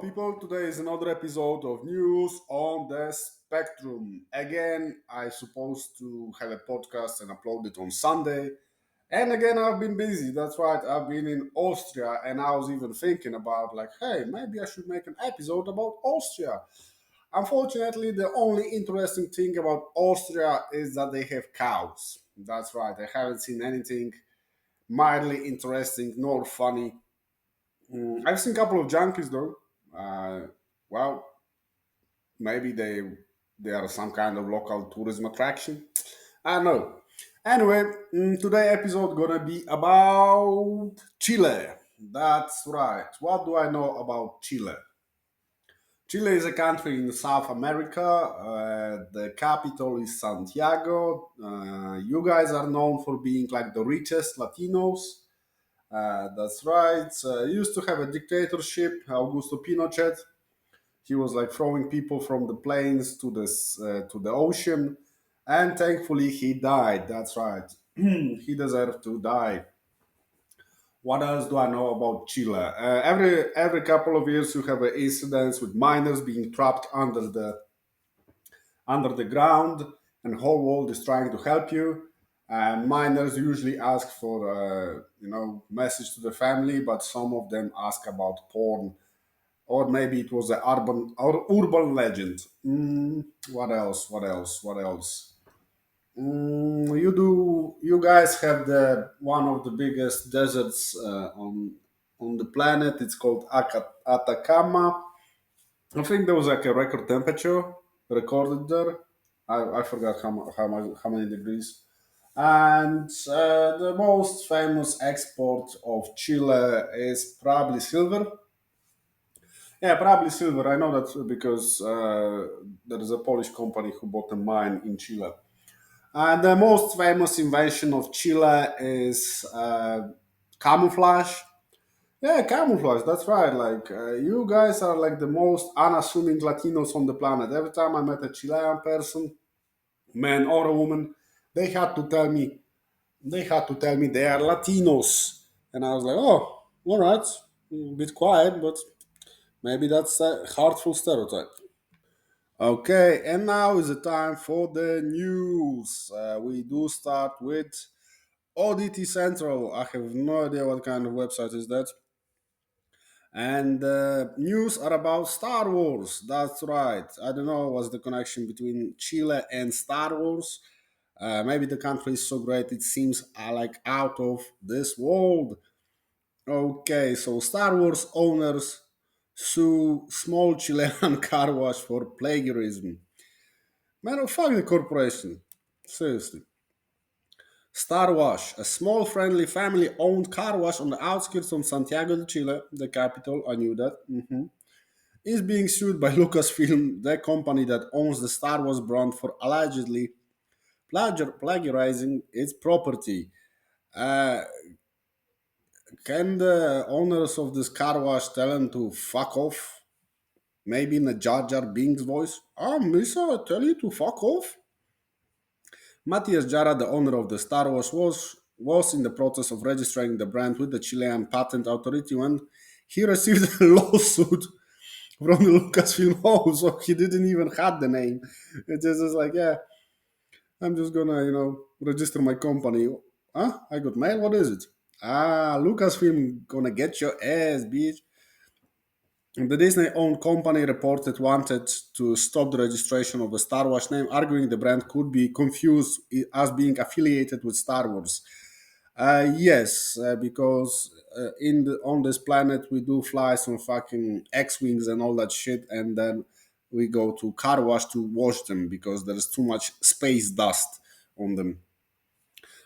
people. Today is another episode of News on the Spectrum. Again, I supposed to have a podcast and upload it on Sunday. And again, I've been busy. That's right. I've been in Austria, and I was even thinking about, like, hey, maybe I should make an episode about Austria. Unfortunately, the only interesting thing about Austria is that they have cows. That's right. I haven't seen anything mildly interesting nor funny. I've seen a couple of junkies though. Uh, well, maybe they are some kind of local tourism attraction. I don't know. Anyway, today episode gonna be about Chile. That's right. What do I know about Chile? Chile is a country in South America. The capital is Santiago. You guys are known for being like the richest Latinos. That's right. Used to have a dictatorship, Augusto Pinochet. He was like throwing people from the plains to the ocean, and thankfully he died. That's right. He deserved to die. What else do I know about Chile? Every couple of years you have incidents with miners being trapped under the ground, and the whole world is trying to help you. Miners usually ask for message to the family, but some of them ask about porn, or maybe it was an urban legend. What else? What else? What else? You guys have the one of the biggest deserts on the planet. It's called Atacama. I think there was like a record temperature recorded there. I forgot how many degrees. And the most famous export of Chile is probably silver. Yeah, probably silver. I know that because there is a Polish company who bought a mine in Chile. The most famous invention of Chile is camouflage. Yeah, camouflage. That's right. Like you guys are like the most unassuming Latinos on the planet. Every time I met a Chilean person, man or a woman, they had to tell me they are Latinos, and I was like, oh, all right, a bit quiet, but maybe that's a heartful stereotype. Okay, and now is the time for the news. We do start with Oddity Central. I have no idea what kind of website is that. And news are about Star Wars. That's right. I don't know what's the connection between Chile and Star Wars. Maybe the country is so great it seems like out of this world. Okay, so Star Wars owners sue small Chilean car wash for plagiarism. Man, fuck the corporation. Seriously. Star Wash, a small, friendly, family owned car wash on the outskirts of Santiago de Chile, the capital, I knew that, is being sued by Lucasfilm, the company that owns the Star Wars brand, for allegedly plagiarizing its property. Uh, can the owners of this car wash tell them to fuck off? Maybe in a Jar Jar Binks voice? Misa, I tell you to fuck off? Matthias Jara, the owner of the Star Wars, was in the process of registering the brand with the Chilean Patent Authority when he received a lawsuit from the Lucasfilm house, so he didn't even have the name. It just is like, yeah, I'm just gonna, register my company. Huh? I got mail. What is it? Lucasfilm gonna get your ass, bitch. The Disney-owned company reported wanted to stop the registration of the Star Wars name, arguing the brand could be confused as being affiliated with Star Wars. Yes, because on this planet we do fly some fucking X-wings and all that shit, and then we go to car wash to wash them because there's too much space dust on them.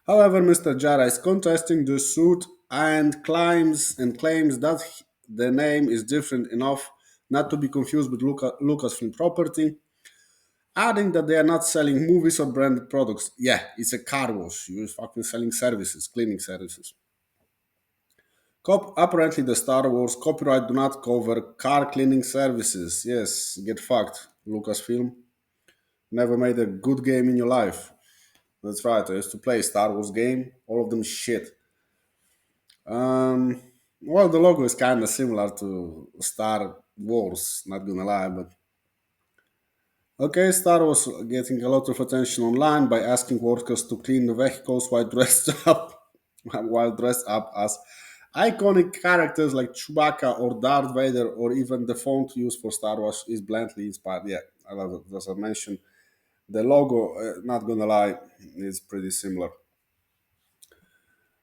However, Mr. Jara is contesting the suit and claims that the name is different enough not to be confused with Lucasfilm property, adding that they are not selling movies or branded products. Yeah, it's a car wash. You're fucking selling services, cleaning services. Apparently, the Star Wars copyright do not cover car cleaning services. Yes, get fucked, Lucasfilm. Never made a good game in your life. That's right. I used to play Star Wars game. All of them shit. Um, Well, the logo is kind of similar to Star Wars, not gonna lie, but okay, Star was getting a lot of attention online by asking workers to clean the vehicles while dressed up, while dressed up as iconic characters like Chewbacca or Darth Vader, or even the font used for Star Wars is bluntly inspired. Yeah, I love it. As I mentioned, the logo, not gonna lie, is pretty similar.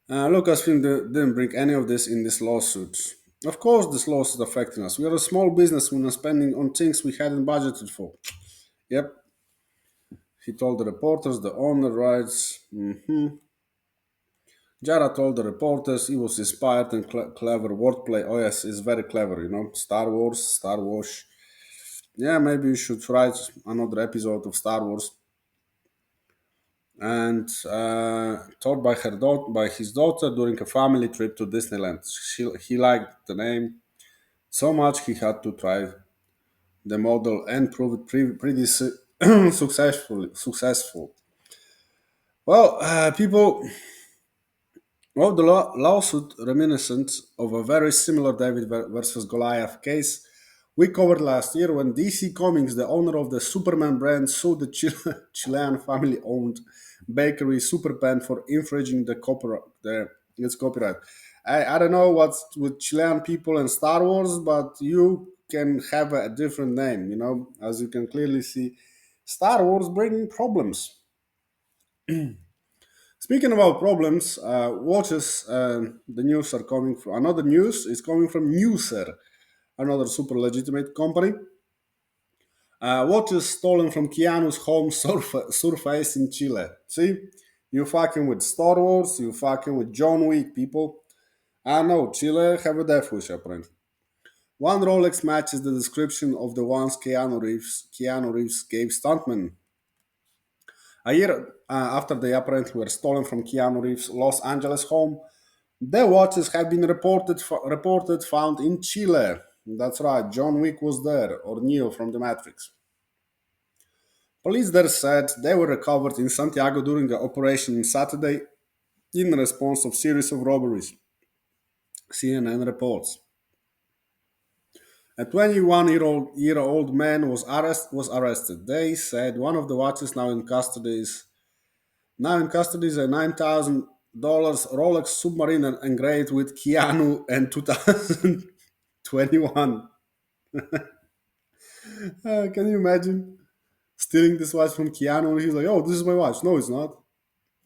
Lucasfilm didn't bring any of this in this lawsuit. Of course, this lawsuit affecting us. We are a small business. We're not spending on things we hadn't budgeted for. Yep, he told the reporters. The owner writes, Jara told the reporters he was inspired and clever wordplay. Oh yes, it's very clever, you know. Star Wars, Star Wars. Yeah, maybe you should write another episode of Star Wars. And taught by by his daughter during a family trip to Disneyland. He liked the name so much he had to try the model and prove it pretty successful. Successful. Well, people. Well, the lawsuit reminiscent of a very similar David versus Goliath case we covered last year when DC Comics, the owner of the Superman brand, sued the Chilean family-owned bakery Superpan for infringing its copyright. I don't know what's with Chilean people and Star Wars, but you can have a different name. You know, as you can clearly see, Star Wars bringing problems. Speaking about problems, watches the news are coming from another news is coming from Newser, another super legitimate company. Watches stolen from Keanu's home surface in Chile. See, you fucking with Star Wars, you fucking with John Wick, people. I know Chile have a death wish apparently. One Rolex matches the description of the ones Keanu Reeves gave stuntmen. A year after they apparently were stolen from Keanu Reeves' Los Angeles home, the watches have been reported found in Chile. That's right, John Wick was there, or Neo from the Matrix. Police there said they were recovered in Santiago during the operation on Saturday in response of series of robberies. CNN reports. A 21-year-old man was arrested. They said one of the watches now in custody is a $9,000 Rolex Submariner engraved with Keanu and 2021. Can you imagine stealing this watch from Keanu? And he's like, "Oh, this is my watch." No, it's not.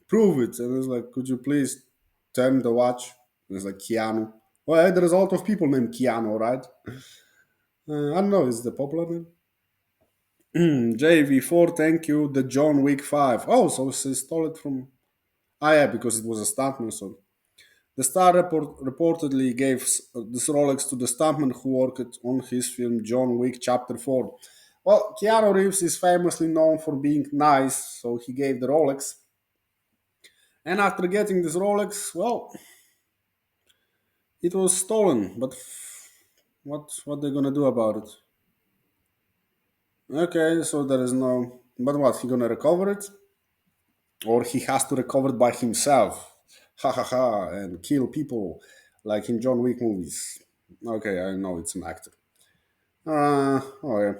Prove it. And he's like, "Could you please tell me the watch?" And it's like Keanu. Well, there's a lot of people named Keanu, right? I don't know. Is the popular name? JV4, thank you. The John Wick 5. Oh, so he stole it from. Ah, yeah, because it was a stuntman. So the star reportedly gave this Rolex to the stuntman who worked on his film John Wick Chapter 4. Well, Keanu Reeves is famously known for being nice, so he gave the Rolex. And after getting this Rolex, well, it was stolen. But what they gonna do about it? Okay, so there is no. But what? He gonna recover it, or he has to recover it by himself? Ha ha ha! And kill people like in John Wick movies. Okay, I know it's an actor. Oh yeah.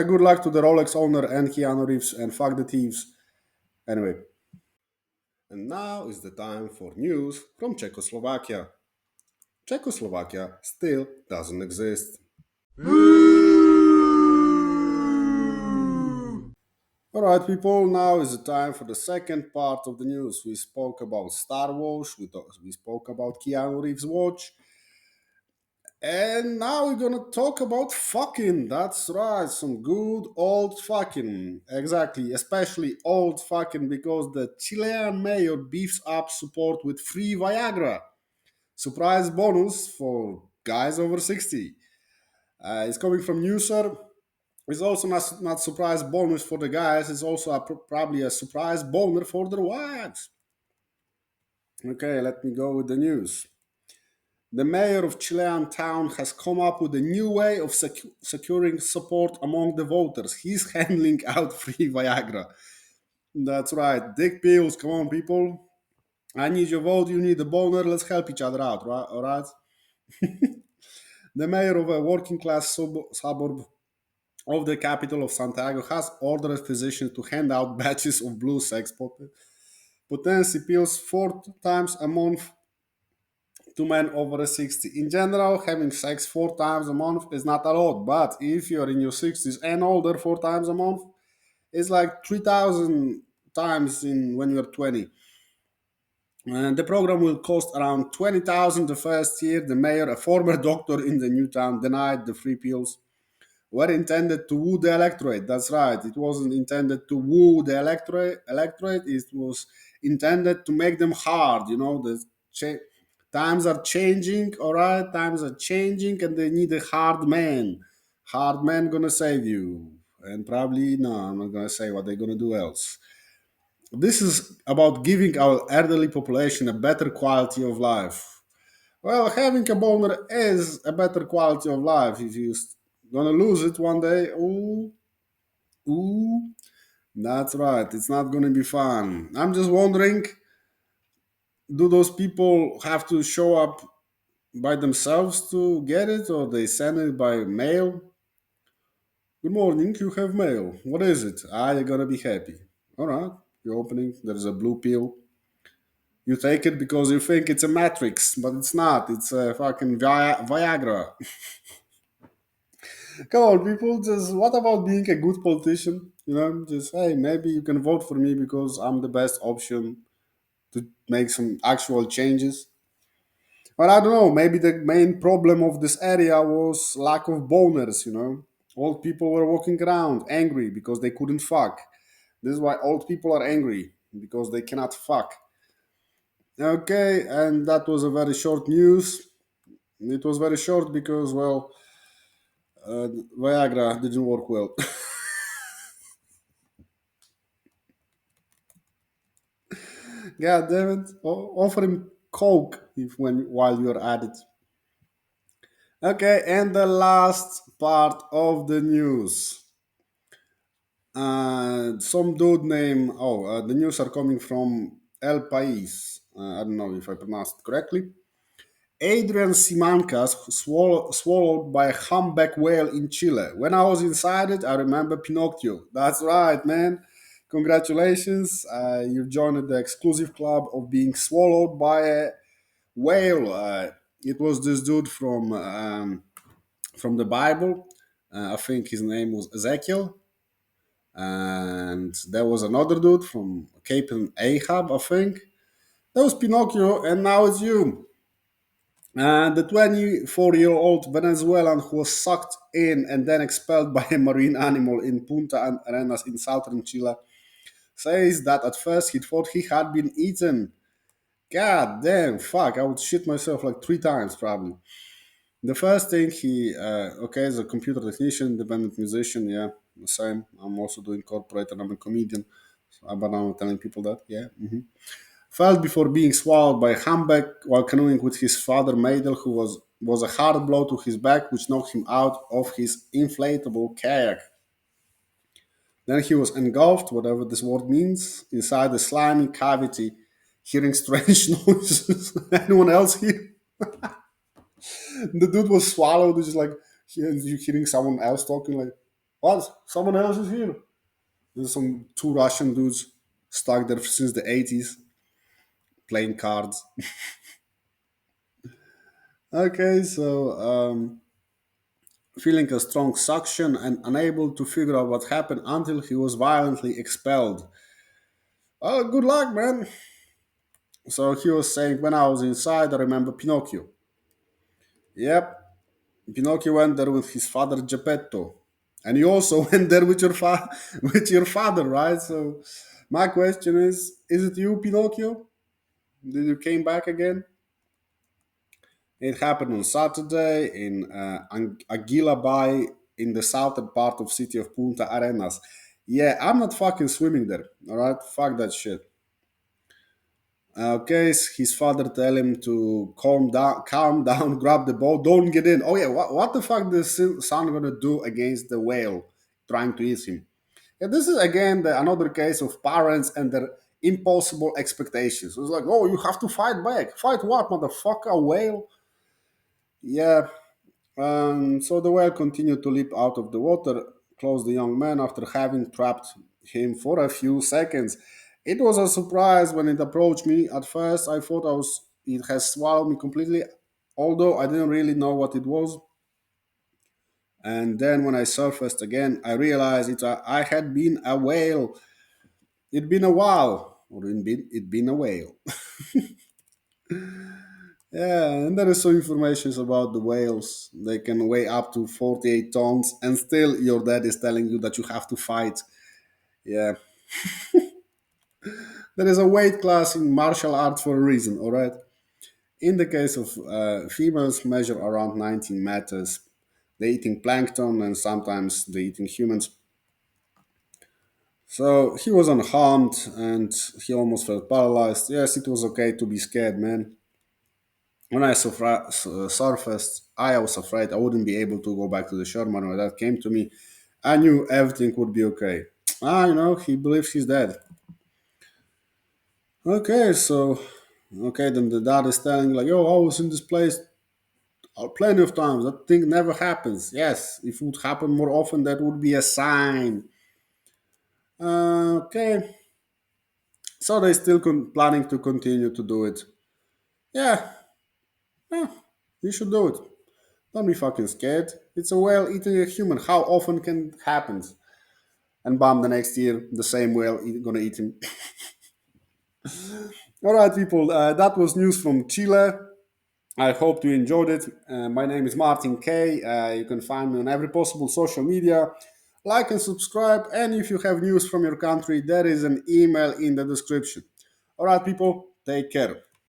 Good luck to the Rolex owner and Keanu Reeves, and fuck the thieves. Anyway, and now is the time for news from Czechoslovakia. Czechoslovakia still doesn't exist. Alright, people, now is the time for the second part of the news. We spoke about Star Wars, we spoke about Keanu Reeves' watch, and now we're gonna talk about fucking. That's right, some good old fucking. Exactly, especially old fucking because the Chilean mayor beefs up support with free Viagra. Surprise bonus for guys over 60. It's coming from Newser. It's also not surprise bonus for the guys. It's also probably a surprise boner for their wives. Okay, let me go with the news. The mayor of Chilean town has come up with a new way of securing support among the voters. He's handing out free Viagra. That's right. Dick pills. Come on, people. I need your vote. You need a boner. Let's help each other out, right? All right. The mayor of a working class suburb of the capital of Santiago has ordered physicians to hand out batches of blue sex potency pills 4 times a month to men over 60. In general, having sex 4 times a month is not a lot, but if you're in your 60s and older, 4 times a month is like 3,000 times in when you're 20. And the program will cost around 20,000 the first year. The mayor, a former doctor in the new town, denied the free pills were intended to woo the electorate. That's right. It wasn't intended to woo the electorate. It was intended to make them hard. You know, times are changing. All right, times are changing, and they need a hard man. Hard man gonna save you. And probably no, I'm not gonna say what they're gonna do else. This is about giving our elderly population a better quality of life. Well, having a boner is a better quality of life. If you're gonna lose it one day, ooh, ooh, that's right. It's not gonna be fun. I'm just wondering, do those people have to show up by themselves to get it, or they send it by mail? Good morning, you have mail. What is it? Ah, you're gonna be happy. All right, you're opening. There's a blue pill. You take it because you think it's a matrix, but it's not. It's a fucking Viagra. Come on, people. Just what about being a good politician? You know, just hey, maybe you can vote for me because I'm the best option to make some actual changes. But I don't know. Maybe the main problem of this area was lack of boners. You know, old people were walking around angry because they couldn't fuck. This is why old people are angry because they cannot fuck. Okay, and that was a very short news. It was very short because well, Viagra didn't work well. God damn it. Offer him Coke if when while you're at it. Okay, and the last part of the news. Some dude named the news are coming from El País. I don't know if I pronounced it correctly. Adrian Simancas swallowed by a humpback whale in Chile. When I was inside it, I remember Pinocchio. That's right, man. Congratulations. You joined the exclusive club of being swallowed by a whale. It was this dude from the Bible. I think his name was Ezekiel. And there was another dude from Cape and Ahab, I think. That was Pinocchio, and now it's you. And the 24-year-old Venezuelan who was sucked in and then expelled by a marine animal in Punta Arenas in southern Chile says that at first he thought he had been eaten. God damn, fuck, I would shit myself like 3 times probably. The first thing okay, as a computer technician, independent musician, yeah, the same. I'm also doing corporate and I'm a comedian. But I'm telling people that, yeah. Fell before being swallowed by a humpback while canoeing with his father Maidel, who was a hard blow to his back, which knocked him out of his inflatable kayak. Then he was engulfed, whatever this word means, inside a slimy cavity, hearing strange noises. Anyone else here? The dude was swallowed, just like you hearing someone else talking, like, what? Someone else is here. There's some two Russian dudes stuck there since the 80s playing cards. Okay, so feeling a strong suction and unable to figure out what happened until he was violently expelled. Oh, good luck, man. So he was saying, when I was inside, I remember Pinocchio. Yep, Pinocchio went there with his father Geppetto, and you also went there with with your father, right? So my question is it you, Pinocchio? Did you came back again? It happened on Saturday in Aguila Bay in the southern part of city of Punta Arenas. Yeah, I'm not fucking swimming there. All right, fuck that shit. Okay, his father tell him to calm down, grab the boat, don't get in. Oh yeah, what the fuck this son gonna do against the whale trying to eat him? Yeah, this is again another case of parents and their impossible expectations. It's like, oh, you have to fight back. Fight what, motherfucker? A whale? Yeah. So the whale continued to leap out of the water, close the young man after having trapped him for a few seconds. It was a surprise when it approached me. At first, I thought it has swallowed me completely, although I didn't really know what it was. And then when I surfaced again, I realized I had been a whale. It'd been a while, or it'd been a whale. Yeah, and there is some information about the whales. They can weigh up to 48 tons, and still your dad is telling you that you have to fight. Yeah, there is a weight class in martial arts for a reason, all right? In the case of females, measure around 19 meters. They're eating plankton and sometimes they're eating humans. So he was unharmed and he almost felt paralyzed. Yes, it was okay to be scared, man. When I surfaced, I was afraid I wouldn't be able to go back to the Sherman when that came to me. I knew everything would be okay. He believes he's dead. Okay, so, okay, then the dad is telling, like, yo, I was in this place plenty of times. That thing never happens. Yes, if it would happen more often, that would be a sign. Okay, so they still planning to continue to do it. Yeah, yeah, you should do it. Don't be fucking scared. It's a whale eating a human. How often can it happen? And bam, the next year, the same whale gonna eat him. All right, people, that was news from Chile. I hope you enjoyed it. My name is Martin K. You can find me on every possible social media. Like and subscribe. And if you have news from your country, there is an email in the description. All right, people, take care.